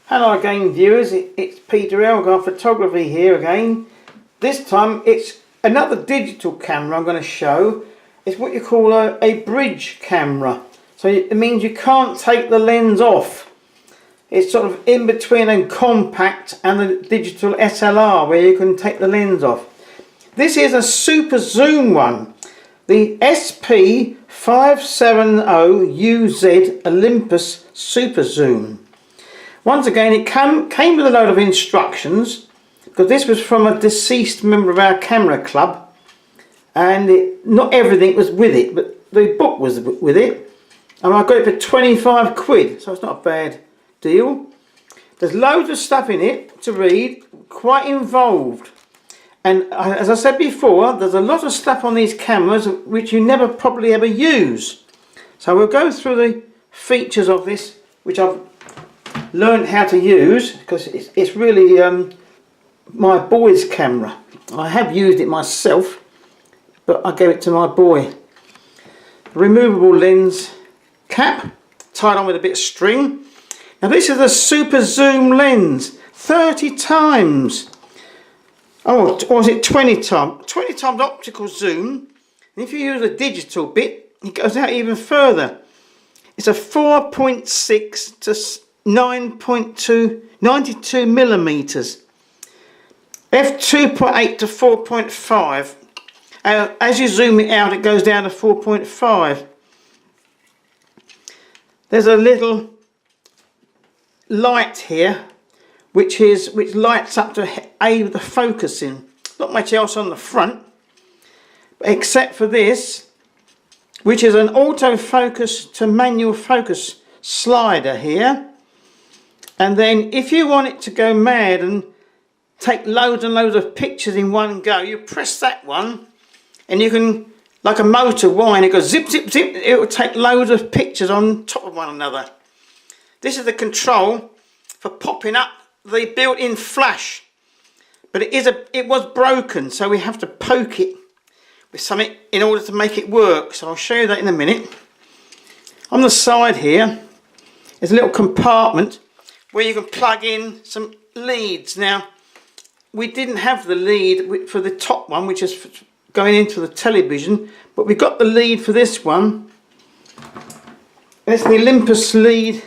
Hello again viewers, it's Peter Elgar Photography here again. This time it's another digital camera I'm going to show. It's what you call a bridge camera. So it means you can't take the lens off. It's sort of in between a compact and the digital SLR where you can take the lens off. This is a super zoom one. The SP-570UZ Olympus Super-Zoom. Once again, it came with a load of instructions, because this was from a deceased member of our camera club, and not everything was with it, but the book was with it, and I got it for 25 quid, so it's not a bad deal. There's loads of stuff in it to read, quite involved, and as I said before, there's a lot of stuff on these cameras which you never probably ever use. So we'll go through the features of this, which I've learned how to use, because it's really my boy's camera. I have used it myself, but I gave it to my boy. Removable lens cap tied on with a bit of string. Now this is a super zoom lens, 30 times, or was it 20 times? 20 times optical zoom, and if you use a digital bit, it goes out even further. It's a 4.6 to 92 millimeters, f2.8 to 4.5. As you zoom it out, it goes down to 4.5. There's a little light here, which lights up to aid the focusing. Not much else on the front, except for this, which is an autofocus to manual focus slider here. And then if you want it to go mad and take loads and loads of pictures in one go, you press that one and you can, like a motor wind, it goes zip, zip, zip. It will take loads of pictures on top of one another. This is the control for popping up the built-in flash. But it was broken, so we have to poke it with something in order to make it work. So I'll show you that in a minute. On the side here is a little compartment where you can plug in some leads. Now, we didn't have the lead for the top one, which is going into the television, but we got the lead for this one. And it's the Olympus lead,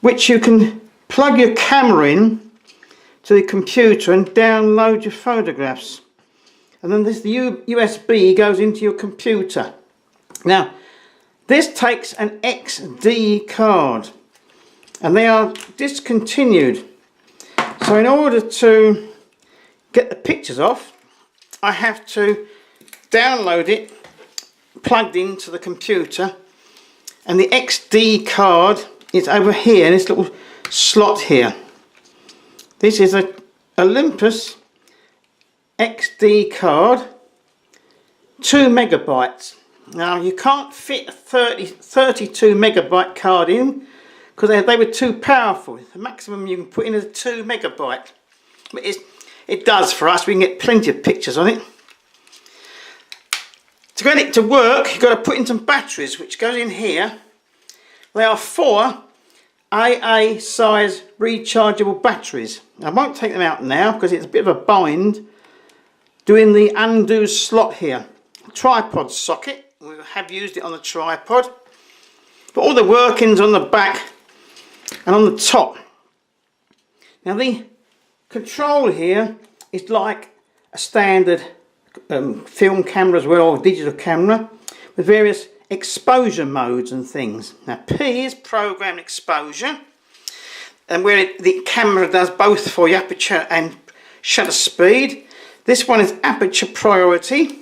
which you can plug your camera in to the computer and download your photographs. And then this USB goes into your computer. Now, this takes an XD card, and they are discontinued. So in order to get the pictures off, I have to download it plugged into the computer, and the XD card is over here in this little slot here. This is a Olympus XD card, 2 megabytes. Now you can't fit a 32 megabyte card in, because they were too powerful. The maximum you can put in is 2 megabyte. But it does for us. We can get plenty of pictures on it. To get it to work, you've got to put in some batteries, which goes in here. They are 4 AA size rechargeable batteries. I won't take them out now because it's a bit of a bind doing the undo slot here. Tripod socket. We have used it on the tripod. But all the workings on the back and on the top. Now the control here is like a standard film camera as well, or digital camera, with various exposure modes and things. Now P is program exposure, and where the camera does both for your aperture and shutter speed. This one is aperture priority.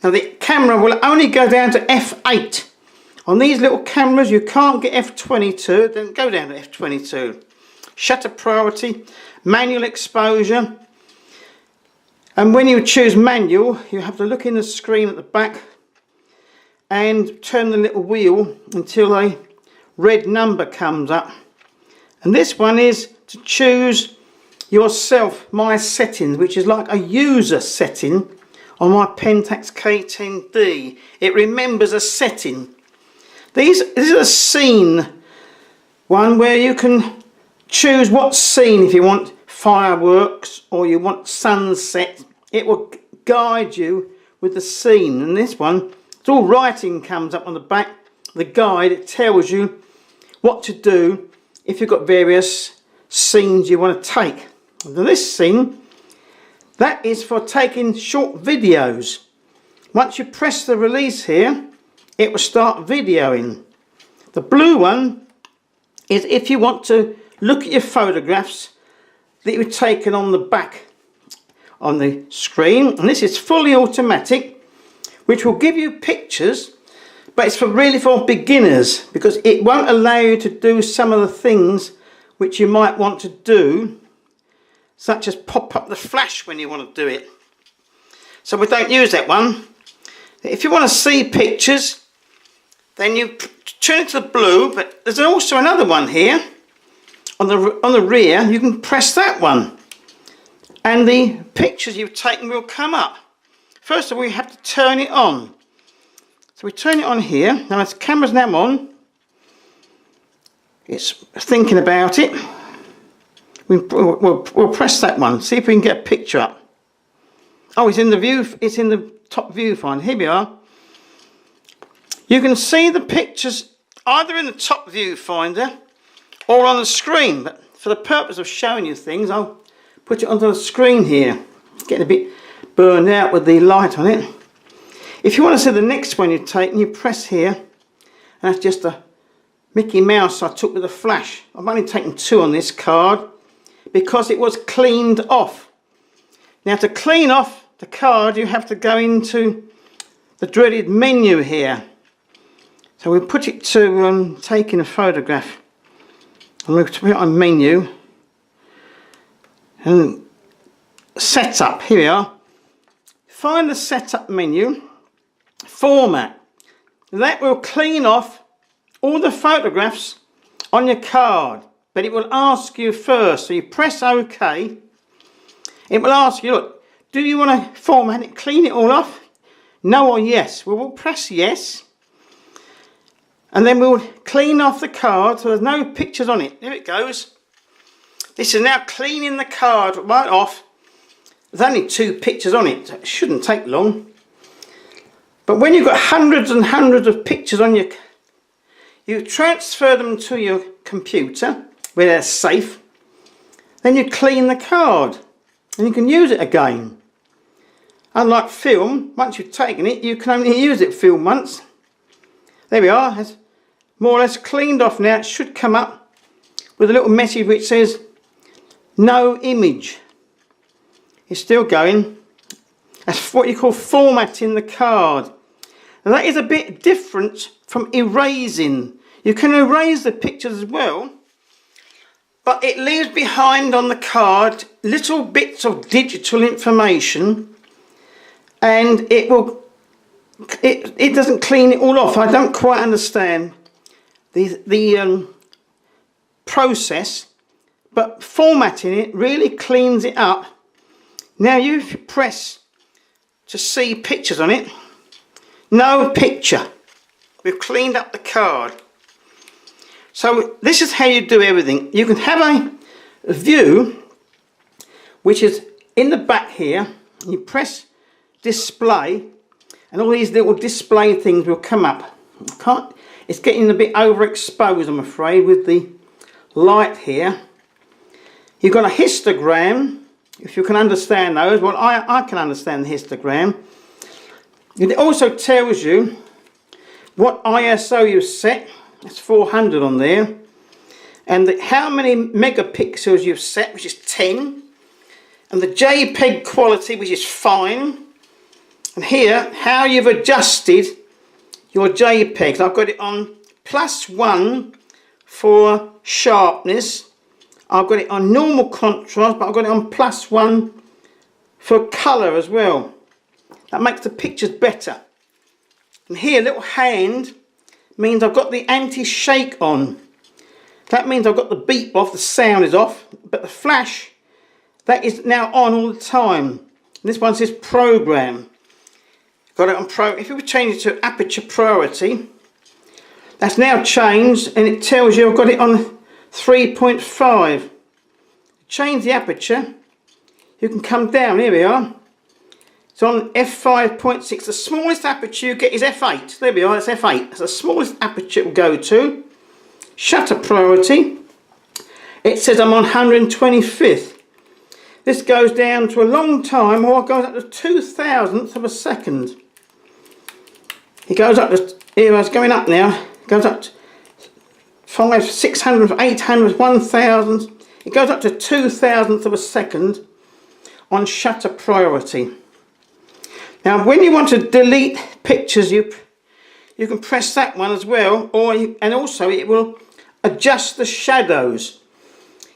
Now the camera will only go down to f8. On these little cameras you can't get f22, then go down to f22. Shutter priority, manual exposure, and when you choose manual you have to look in the screen at the back and turn the little wheel until a red number comes up. And this one is to choose yourself, my settings, which is like a user setting on my Pentax K10D. It remembers a setting. This is a scene one where you can choose what scene, if you want fireworks or you want sunset, it will guide you with the scene. And this one, it's all writing comes up on the back, the guide, it tells you what to do if you've got various scenes you want to take. Now this scene, that is for taking short videos. Once you press the release here, it will start videoing. The blue one is if you want to look at your photographs that you've taken on the back on the screen, and this is fully automatic, which will give you pictures, but it's really for beginners, because it won't allow you to do some of the things which you might want to do, such as pop up the flash when you want to do it. So we don't use that one. If you want to see pictures, then you turn it to the blue, but there's also another one here on the rear. You can press that one and the pictures you've taken will come up. First of all, you have to turn it on. So we turn it on here. Now the camera's now on. It's thinking about it. We'll press that one, see if we can get a picture up. Oh, it's in the view, it's in the top viewfinder. Here we are. You can see the pictures either in the top viewfinder or on the screen, but for the purpose of showing you things, I'll put it onto the screen here. It's getting a bit burned out with the light on it. If you want to see the next one you've taken, you press here, and that's just a Mickey Mouse I took with a flash. I've only taken 2 on this card because it was cleaned off. Now to clean off the card, you have to go into the dreaded menu here. So we'll put it to taking a photograph. And we'll put it on menu. And setup, here we are. Find the setup menu. Format. That will clean off all the photographs on your card. But it will ask you first. So you press OK. It will ask you, look, do you want to format it, clean it all off? No or yes? Well, we'll press yes. And then we'll clean off the card so there's no pictures on it. There it goes. This is now cleaning the card right off. There's only 2 pictures on it, so it shouldn't take long. But when you've got hundreds and hundreds of pictures on you transfer them to your computer where they're safe. Then you clean the card and you can use it again. Unlike film, once you've taken it, you can only use it film once. There we are, it's more or less cleaned off now. It should come up with a little message which says no image. It's still going. That's what you call formatting the card. Now that is a bit different from erasing. You can erase the pictures as well, but it leaves behind on the card little bits of digital information, and it doesn't clean it all off. I don't quite understand the process, but formatting it really cleans it up. Now you press to see pictures on it. No picture. We've cleaned up the card. So this is how you do everything. You can have a view which is in the back here. You press display and all these little display things will come up. It's getting a bit overexposed, I'm afraid, with the light here. You've got a histogram, if you can understand those. Well, I can understand the histogram. It also tells you what ISO you've set. It's 400 on there. And how many megapixels you've set, which is 10. And the JPEG quality, which is fine. And here, how you've adjusted your JPEGs. I've got it on +1 for sharpness. I've got it on normal contrast, but I've got it on +1 for colour as well. That makes the pictures better. And here, little hand means I've got the anti-shake on. That means I've got the beep off, the sound is off, but the flash, that is now on all the time. And this one says program. Got it on pro. If we change it to aperture priority, that's now changed, and it tells you I've got it on 3.5. Change the aperture. You can come down, here we are. It's on f5.6. The smallest aperture you get is f8. There we are, it's f8. That's the smallest aperture it will go to. Shutter priority. It says I'm on 125th. This goes down to a long time, or it goes up to 2,000th of a second. It goes up to, here it's going up now. It goes up to 500, 600, 800, 1,000. It goes up to 2,000th of a second on shutter priority. Now when you want to delete pictures, you can press that one as well, and also it will adjust the shadows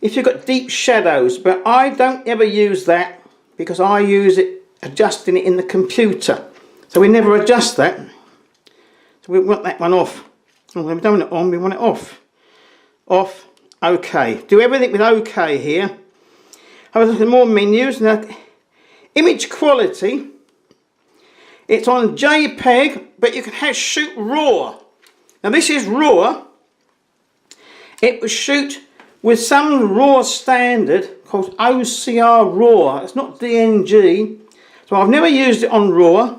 if you've got deep shadows, but I don't ever use that because I use it adjusting it in the computer, so we never adjust that. So we want that one off. Oh, we don't want it on, we want it off. Off. OK. Do everything with OK here. Have a look at more menus. Now, image quality. It's on JPEG, but you can shoot RAW. Now this is RAW. It will shoot with some RAW standard called OCR RAW. It's not DNG. So I've never used it on RAW.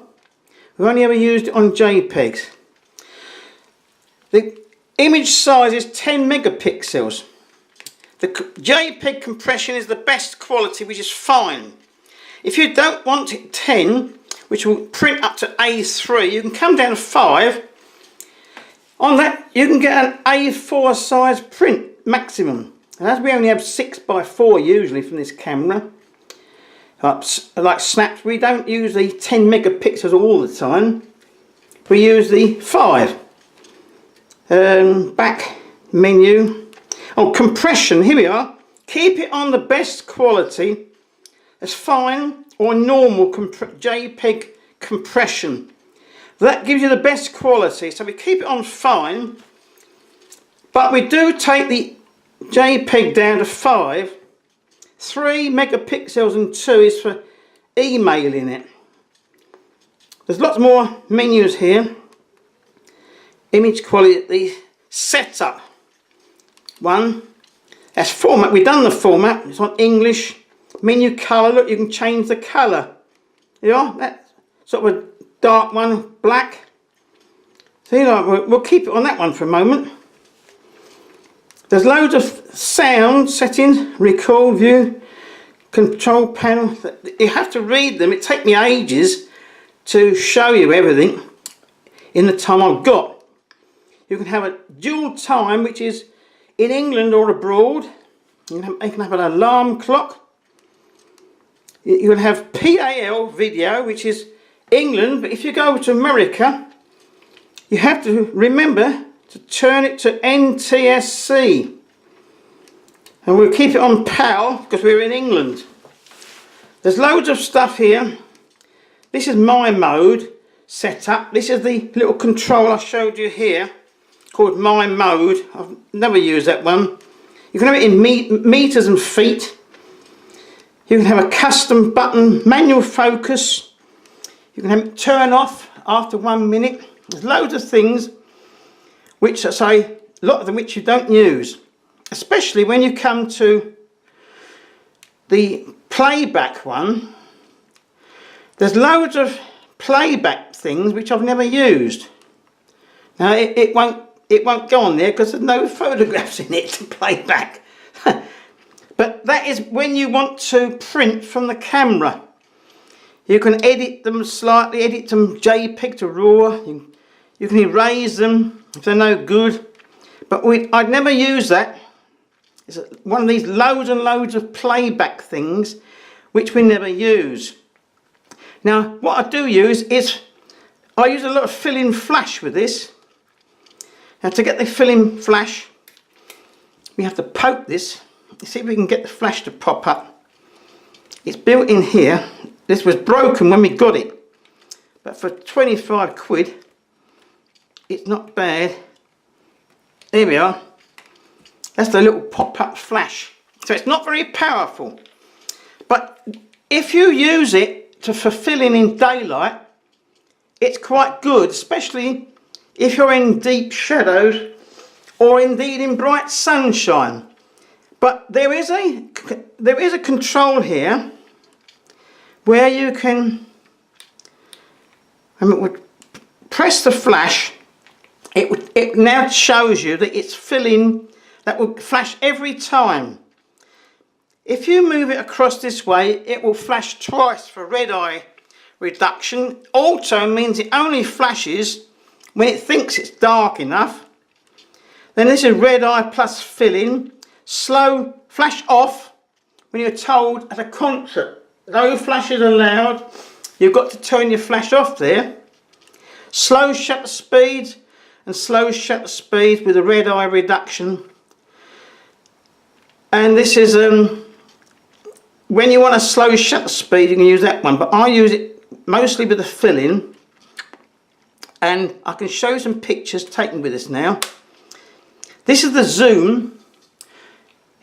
We've only ever used it on JPEGs. The image size is 10 megapixels. The JPEG compression is the best quality, which is fine. If you don't want it 10, which will print up to A3, you can come down to 5. On that, you can get an A4 size print maximum. And as we only have 6x4 usually from this camera, like snaps, we don't use the 10 megapixels all the time. We use the 5. Back menu. Oh, compression, here we are. Keep it on the best quality. It's fine or normal JPEG compression. That gives you the best quality, so we keep it on fine, but we do take the JPEG down to 5. 3 megapixels and 2 is for emailing it. There's lots more menus here. Image quality, setup. 1. That's format. We've done the format. It's on English. Menu colour. Look, you can change the colour. Yeah, that sort of a dark one, black. So you know, we'll keep it on that one for a moment. There's loads of sound settings, record, view, control panel. You have to read them. It takes me ages to show you everything in the time I've got. You can have a dual time, which is in England or abroad. You can have an alarm clock. You can have PAL video, which is England, but if you go to America, you have to remember to turn it to NTSC. And we'll keep it on PAL because we're in England. There's loads of stuff here. This is my mode setup. This is the little control I showed you here called my mode. I've never used that one. You can have it in meters and feet. You can have a custom button, manual focus. You can have it turn off after 1 minute. There's loads of things which I say, a lot of them which you don't use, especially when you come to the playback one. There's loads of playback things which I've never used. Now it won't go on there because there's no photographs in it to play back. But that is when you want to print from the camera. You can edit them slightly, edit them JPEG to RAW. You can erase them if they're no good. But I'd never use that. It's one of these loads and loads of playback things which we never use. Now what I do use is, I use a lot of fill-in flash with this. Now to get the fill-in flash, we have to poke this. See if we can get the flash to pop up. It's built in here. This was broken when we got it, but for 25 quid, it's not bad. There we are. That's the little pop-up flash. So it's not very powerful, but if you use it for filling in daylight, it's quite good, especially if you're in deep shadows or indeed in bright sunshine. But there is a control here where you can, press the flash. It now shows you that it's filling, that will flash every time. If you move it across this way, it will flash twice for red eye reduction. Auto means it only flashes when it thinks it's dark enough. Then this is red eye plus filling. Slow flash off when you're told at a concert, no flashes allowed. You've got to turn your flash off there. Slow shutter speed and slow shutter speed with a red eye reduction. And this is when you want a slow shutter speed, you can use that one, but I use it mostly with the fill-in, and I can show you some pictures taken with this now. This is the zoom.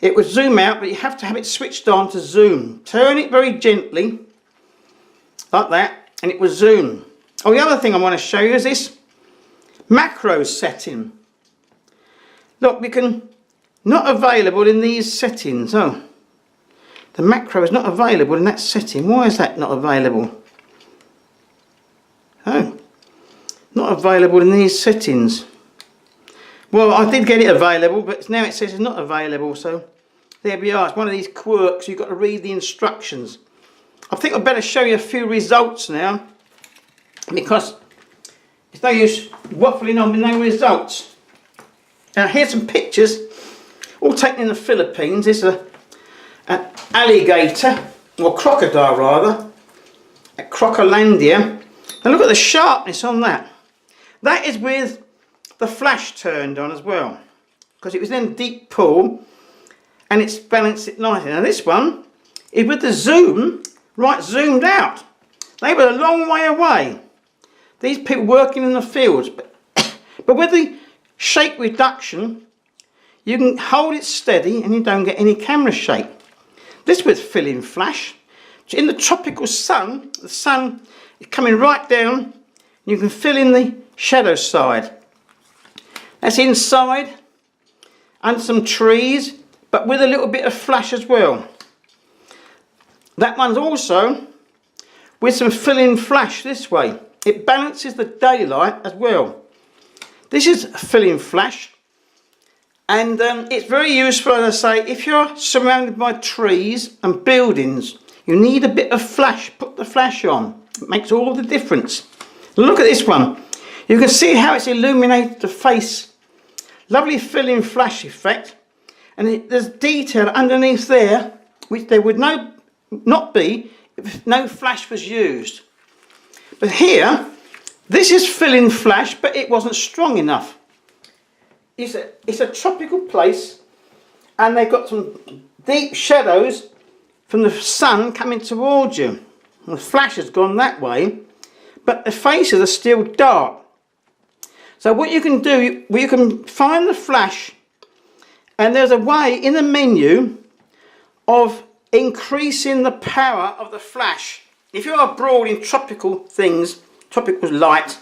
It would zoom out, but you have to have it switched on to zoom. Turn it very gently, like that, and it will zoom. Oh, the other thing I want to show you is this macro setting. Look, we can, not available in these settings. Oh, the macro is not available in that setting. Why is that not available? Oh, not available in these settings. Well, I did get it available, but now it says it's not available, so there we are. It's one of these quirks. You've got to read the instructions. I think I'd better show you a few results now, because it's no use waffling on with no results. Now here's some pictures, all taken in the Philippines. This is an alligator, or crocodile rather, at Crocolandia. And look at the sharpness on that. That is with the flash turned on as well, because it was in a deep pool and it's balanced it nicely. Now this one is with the zoom, right, zoomed out. They were a long way away, these people working in the fields, but with the shake reduction you can hold it steady and you don't get any camera shake. This with fill-in flash, in the tropical sun, the sun is coming right down, you can fill in the shadow side. That's inside, and some trees, but with a little bit of flash as well. That one's also with some fill-in flash this way. It balances the daylight as well. This is a fill-in flash, and it's very useful, as I say, if you're surrounded by trees and buildings, you need a bit of flash. Put the flash on. It makes all the difference. Look at this one. You can see how it's illuminated the face. Lovely fill-in flash effect, and there's detail underneath there which there would not be if no flash was used. But here, this is fill-in flash, but it wasn't strong enough. It's a tropical place, and they've got some deep shadows from the sun coming towards you. And the flash has gone that way, but the faces are still dark. So what you can do, you can find the flash, and there's a way in the menu of increasing the power of the flash. If you're abroad in tropical things, tropical light,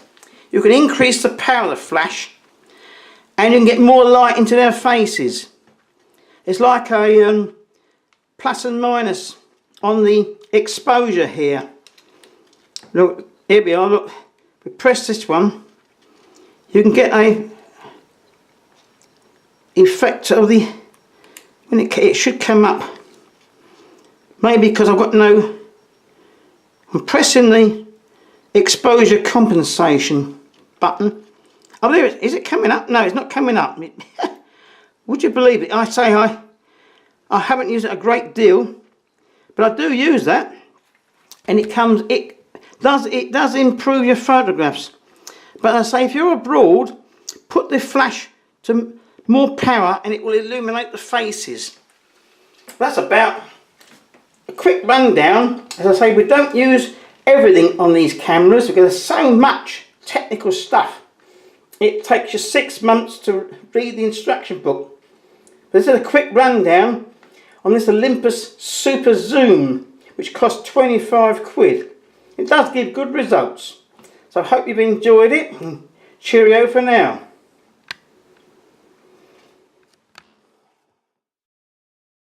you can increase the power of the flash and you can get more light into their faces. It's like a plus and minus on the exposure here. Look, here we are, look, we press this one, you can get a effect of the, when it should come up, maybe because I've got no, I'm pressing the exposure compensation button. Oh, there it is. Is it coming up? No, it's not coming up. Would you believe it? I say I haven't used it a great deal, but I do use that, and it does improve your photographs. But I say, if you're abroad, put the flash to more power and it will illuminate the faces. That's about a quick rundown. As I say, we don't use everything on these cameras because there's so much technical stuff. It takes you 6 months to read the instruction book. This is a quick rundown on this Olympus Super-Zoom, which costs 25 quid. It does give good results. So I hope you've enjoyed it. Cheerio for now.